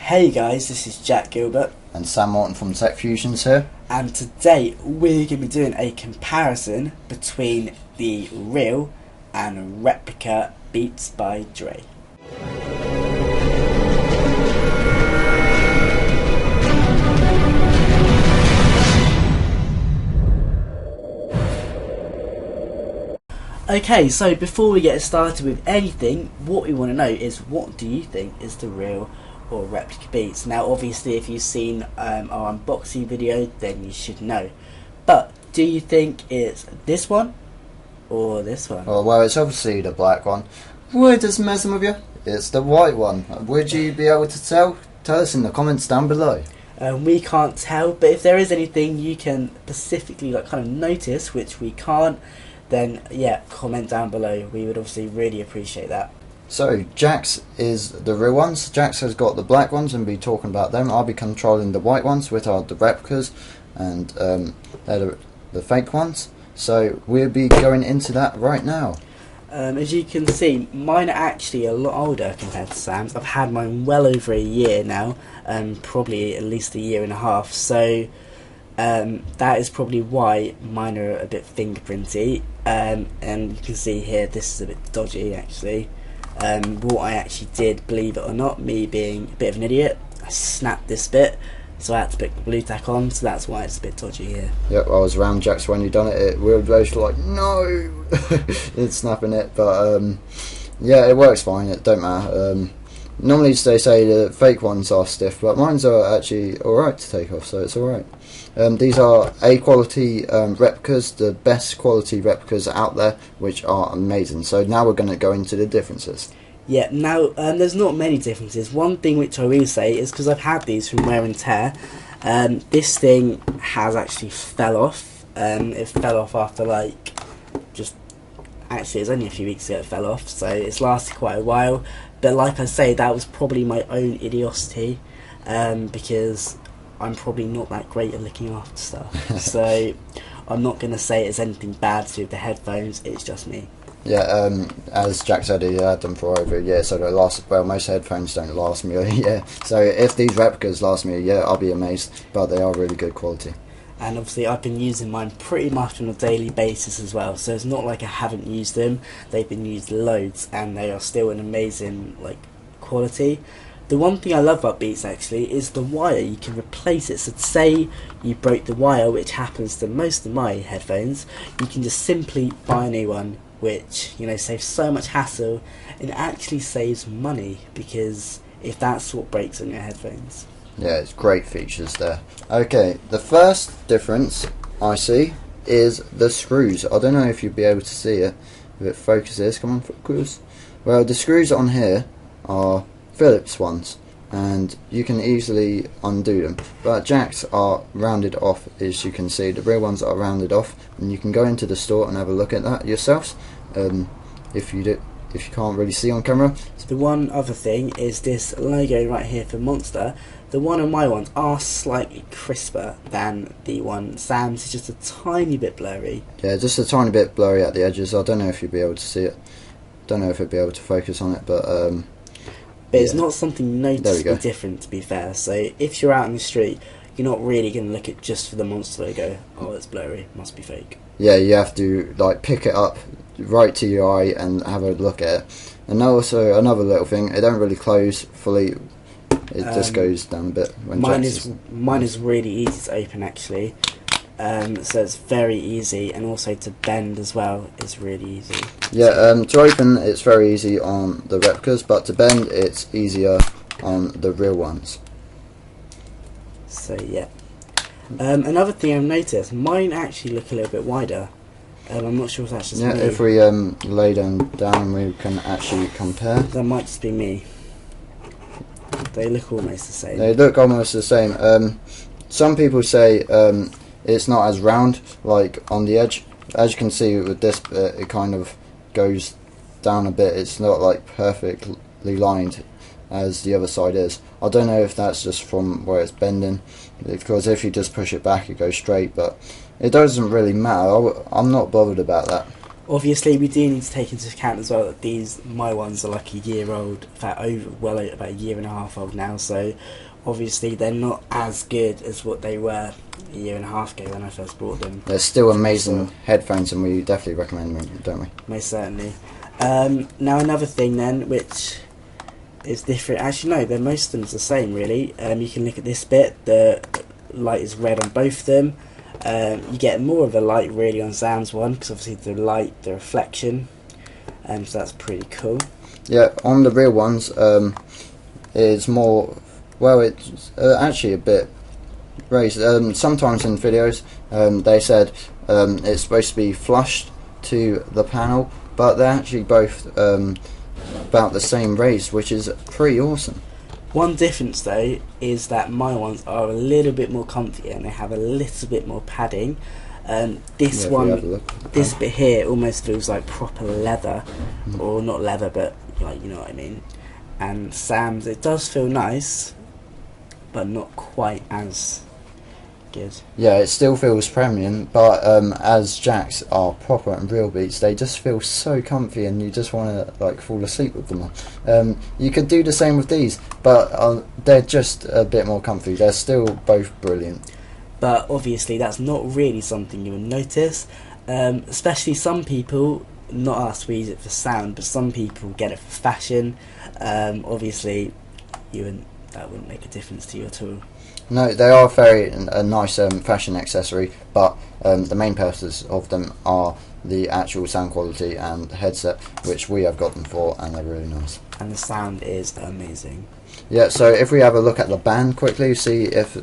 Hey guys, this is Jack Gilbert and Sam Morton from TechFusions here, and today we're going to be doing a comparison between the real and replica Beats by Dre. Okay, so before we get started with anything, what we want to know is, what do you think is the real or replica Beats? Now obviously if you've seen our unboxing video, then you should know, but do you think it's this one or this one? Oh, well, it's obviously the black one. We're just messing with you. It's the white one. Would you be able to tell? Tell us in the comments down below. We can't tell, but if there is anything you can specifically kind of notice, which we can't, then yeah, comment down below. We would obviously really appreciate that. So Jax is the real ones. Jax has got the black ones and be talking about them. I'll be controlling the white ones, which are the replicas, and they're the fake ones. So we'll be going into that right now. As you can see, mine are actually a lot older compared to Sam's. I've had mine well over a year now, probably at least a year and a half. So that is probably why mine are a bit fingerprinty. And you can see here, this is a bit dodgy actually. What I actually did, believe it or not, me being a bit of an idiot, I snapped this bit, so I had to put the blue tack on, so that's why it's a bit dodgy here. Yep, I was around Jax when you done it. We were both like, no, it's snapping it, but yeah, it works fine. It don't matter. Normally they say the fake ones are stiff, but mine's are actually alright to take off, so it's alright. These are A quality replicas, the best quality replicas out there, which are amazing. So now we're going to go into the differences. Yeah, now there's not many differences. One thing which I will say is, because I've had these from wear and tear, this thing has actually fell off. It fell off after actually it's only a few weeks ago it fell off, so it's lasted quite a while. But like I say, that was probably my own idiocy, because I'm probably not that great at looking after stuff. So I'm not going to say it's anything bad to do with the headphones, it's just me. Yeah, as Jack said, he had them for over a year, so they last, well, most headphones don't last me a year. So if these replicas last me a year, I'll be amazed, but they are really good quality. And obviously I've been using mine pretty much on a daily basis as well, so it's not like I haven't used them. They've been used loads and they are still an amazing quality. The one thing I love about Beats actually is the wire. You can replace it. So say you broke the wire, which happens to most of my headphones, you can just simply buy a new one, which, you know, saves so much hassle and actually saves money, because if that's what breaks on your headphones. Yeah, it's great features there. Okay, the first difference I see is the screws. I don't know if you'll be able to see it if it focuses. Come on, focus. Well, the screws on here are Phillips ones, and you can easily undo them. But Jack's are rounded off, as you can see. The real ones are rounded off, and you can go into the store and have a look at that yourselves. If you can't really see on camera. So the one other thing is this logo right here for Monster. The one on my ones are slightly crisper than the one Sam's. It's just a tiny bit blurry. Yeah, just a tiny bit blurry at the edges. I don't know if you'll be able to see it. Don't know if it'll be able to focus on it, but it's not something noticeably different, to be fair. So if you're out in the street, you're not really going to look at just for the Monster logo. Oh, it's blurry, must be fake. Yeah, you have to pick it up right to your eye and have a look at it. And also another little thing, it don't really close fully. It just goes down a bit. When mine is really easy to open actually. So it's very easy, and also to bend as well is really easy. Yeah, to open it's very easy on the replicas, but to bend it's easier on the real ones. So yeah. Another thing I've noticed, mine actually look a little bit wider. I'm not sure if that's just me. If we lay them down, we can actually compare. That might just be me. They look almost the same. They look almost the same. Some people say it's not as round, like on the edge. As you can see with this bit, it kind of goes down a bit. It's not perfectly lined as the other side is. I don't know if that's just from where it's bending, because if you just push it back it goes straight, but it doesn't really matter. I'm not bothered about that. Obviously, we do need to take into account as well that my ones are like a year old, in fact, about a year and a half old now. So, obviously, they're not as good as what they were a year and a half ago when I first bought them. They're still amazing headphones, and we definitely recommend them, don't we? Most certainly. Now, another thing then, which is different. Actually, no, most of them is the same, really. You can look at this bit. The light is red on both of them. You get more of a light really on Sam's one because obviously the reflection, so that's pretty cool. Yeah, on the real ones, it's more, well, it's actually a bit raised. Sometimes in videos, they said it's supposed to be flushed to the panel, but they're actually both about the same raise, which is pretty awesome. One difference though is that my ones are a little bit more comfy and they have a little bit more padding. This bit here almost feels like proper leather, or not leather, but like, you know what I mean. And Sam's, it does feel nice, but not quite as good. Yeah, it still feels premium, but as Jack's are proper and real Beats, they just feel so comfy, and you just want to like fall asleep with them. You could do the same with these, but they're just a bit more comfy. They're still both brilliant. But obviously, that's not really something you would notice. Especially some people, not us, we use it for sound, but some people get it for fashion. Obviously, that wouldn't make a difference to you at all. No, they are very a nice fashion accessory, but the main purpose of them are the actual sound quality and headset, which we have got them for, and they're really nice. And the sound is amazing. Yeah, so if we have a look at the band quickly, see if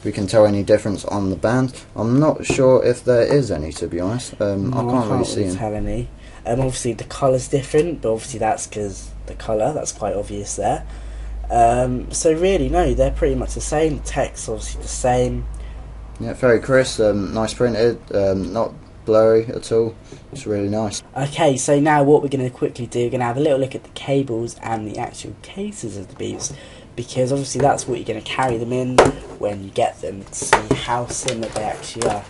we can tell any difference on the band. I'm not sure if there is any, to be honest. I can't really see tell any. Obviously the colour's different, but obviously that's because the colour, that's quite obvious there. So really, no, they're pretty much the same. The text obviously the same. Yeah, very crisp, nice printed, not blurry at all. It's really nice. Okay, so now what we're going to quickly do, we're going to have a little look at the cables and the actual cases of the Beats, because obviously that's what you're going to carry them in when you get them, to see how similar they actually are.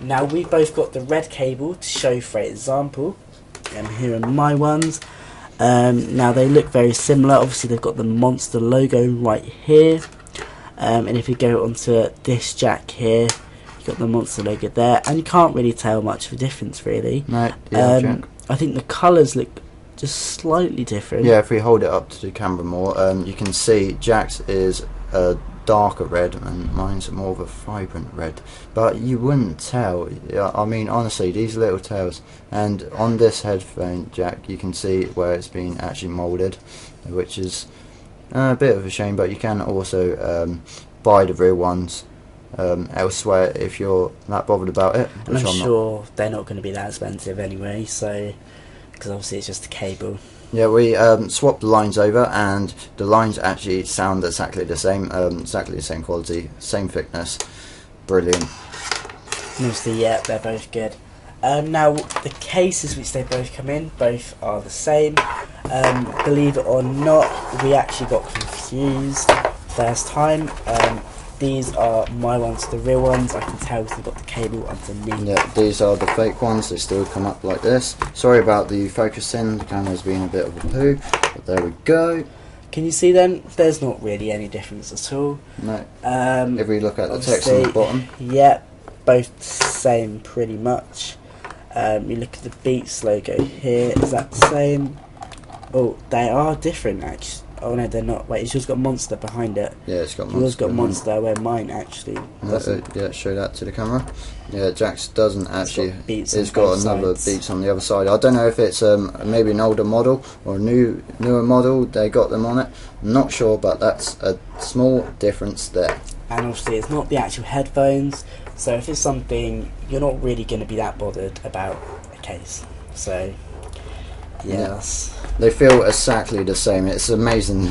Now we've both got the red cable to show for example, and here are my ones. Now they look very similar. Obviously they've got the Monster logo right here, and if you go onto this jack here, you've got the Monster logo there, and you can't really tell much of a difference really. No, yeah, I think the colours look just slightly different. Yeah, if we hold it up to the camera more, you can see Jack's is a darker red and mine's more of a vibrant red, but you wouldn't tell. I mean, honestly, these little tails, and on this headphone jack you can see where it's been actually moulded, which is a bit of a shame, but you can also buy the real ones elsewhere if you're that bothered about it. And I'm sure they're not going to be that expensive anyway, so, because obviously it's just a cable. Yeah, we swapped the lines over, and the lines actually sound exactly the same quality, same thickness, brilliant. Obviously, yeah, they're both good. Now, the cases which they both come in, both are the same. Believe it or not, we actually got confused first time. These are my ones, the real ones. I can tell because they've got the cable underneath. Yeah, these are the fake ones. They still come up like this. Sorry about the focusing. The camera's been a bit of a poo, but there we go. Can you see then? There's not really any difference at all. No. If we look at the text on the bottom. Yeah, both the same pretty much. You look at the Beats logo here. Is that the same? Oh, they are different actually. Oh no, they're not. Wait, it's just got Monster behind it. Yeah, it's got Monster. Yours got Monster, where mine actually doesn't. Yeah, show that to the camera. Yeah, Jack's doesn't actually. It's got another Beats on the other side. I don't know if it's maybe an older model or a newer model. They got them on it. I'm not sure, but that's a small difference there. And obviously, it's not the actual headphones. So if it's something, you're not really going to be that bothered about a case. So yes. They feel exactly the same. It's amazing.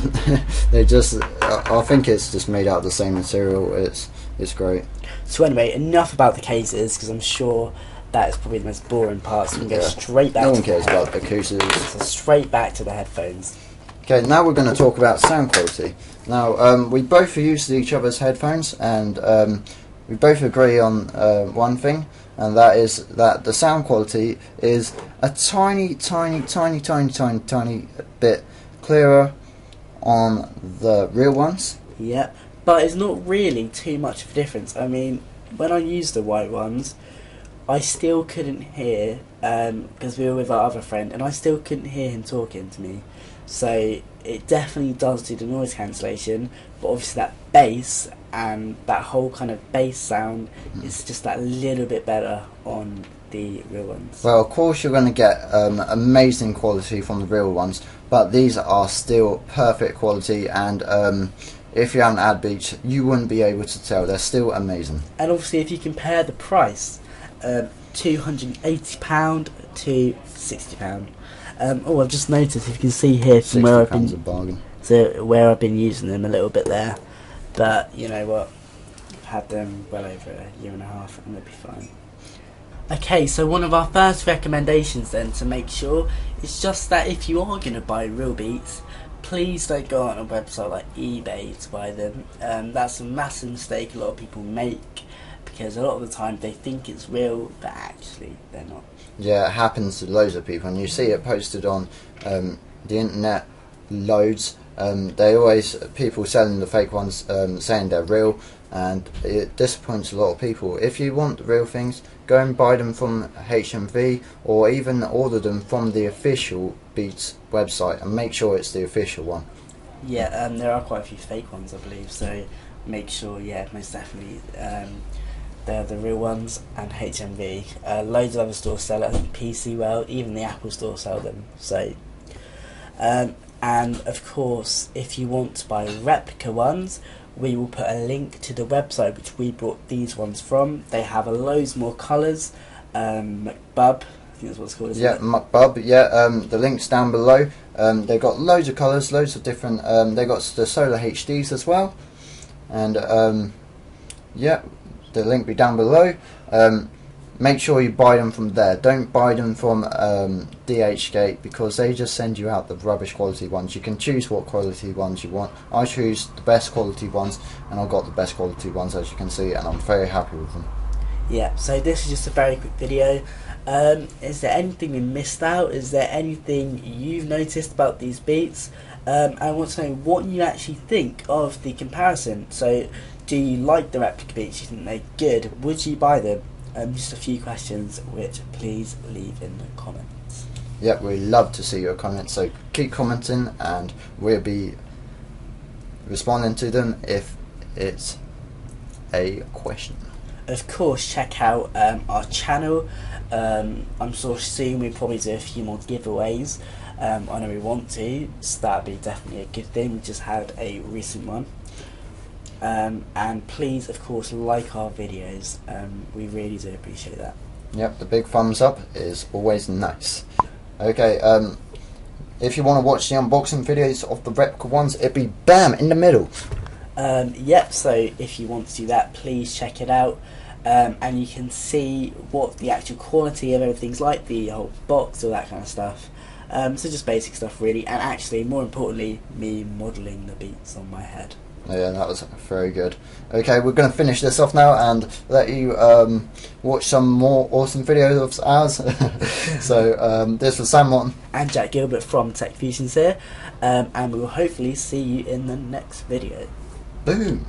They just, I think it's just made out of the same material. It's great. So anyway, enough about the cases, because I'm sure that is probably the most boring part. So we can go straight back. No one cares about the cases. So straight back to the headphones. Okay, now we're going to talk about sound quality. Now, we both use each other's headphones, and we both agree on one thing. and that is that the sound quality is a tiny bit clearer on the real ones. Yep, but it's not really too much of a difference. I mean, when I used the white ones, I still couldn't hear, because we were with our other friend, and I still couldn't hear him talking to me. So it definitely does do the noise cancellation, but obviously that bass and that whole kind of bass sound is just that little bit better on the real ones. Well, of course you're going to get amazing quality from the real ones, but these are still perfect quality, and if you haven't had Beats, you wouldn't be able to tell. They're still amazing. And obviously if you compare the price, £280 to £60. Oh, I've just noticed, if you can see here from where I've been, a bargain. so where I've been using them a little bit there, but you know what, I've had them well over a year and a half and they'll be fine. Okay, so one of our first recommendations then to make sure is just that if you are going to buy real Beats, please don't go on a website like eBay to buy them. That's a massive mistake a lot of people make, because a lot of the time they think it's real, but actually they're not. Yeah, it happens to loads of people, and you see it posted on the internet loads. They always, people selling the fake ones, saying they're real, and it disappoints a lot of people. If you want real things, go and buy them from HMV, or even order them from the official Beats website, and make sure it's the official one. Yeah, there are quite a few fake ones, I believe, so make sure, yeah, most definitely they're the real ones, and HMV. Loads of other stores sell it. I think PC World, even the Apple store sell them. So, and of course, if you want to buy replica ones, we will put a link to the website which we bought these ones from. They have loads more colours. McBub, I think that's what it's called, isn't it? McBub, yeah, the link's down below. They've got loads of colours, loads of different, they've got the Solar HDs as well, and yeah, the link will be down below. Make sure you buy them from there. Don't buy them from DHgate, because they just send you out the rubbish quality ones. You can choose what quality ones you want. I choose the best quality ones, and I've got the best quality ones, as you can see, and I'm very happy with them. Yeah, so this is just a very quick video. Is there anything we missed out? Is there anything you've noticed about these Beats? I want to know what you actually think of the comparison. So, do you like the replica Beats? Do you think they're good? Would you buy them? Just a few questions which please leave in the comments. Yep, we love to see your comments, so keep commenting and we'll be responding to them if it's a question. Of course, check out our channel. I'm sort of soon we'll probably do a few more giveaways. I know we want to, so that'd be definitely a good thing. We just had a recent one. And please, of course, like our videos. We really do appreciate that. Yep, the big thumbs up is always nice. Okay, if you want to watch the unboxing videos of the replica ones, it'd be BAM in the middle. Yep, so if you want to do that, please check it out. And you can see what the actual quality of everything's like, the whole box, all that kind of stuff. So just basic stuff really, and actually, more importantly, me modelling the Beats on my head. Yeah, that was very good. Okay, we're going to finish this off now and let you watch some more awesome videos of ours. So, this was Sam and Jack Gilbert from TechFusions here, and we will hopefully see you in the next video. Boom!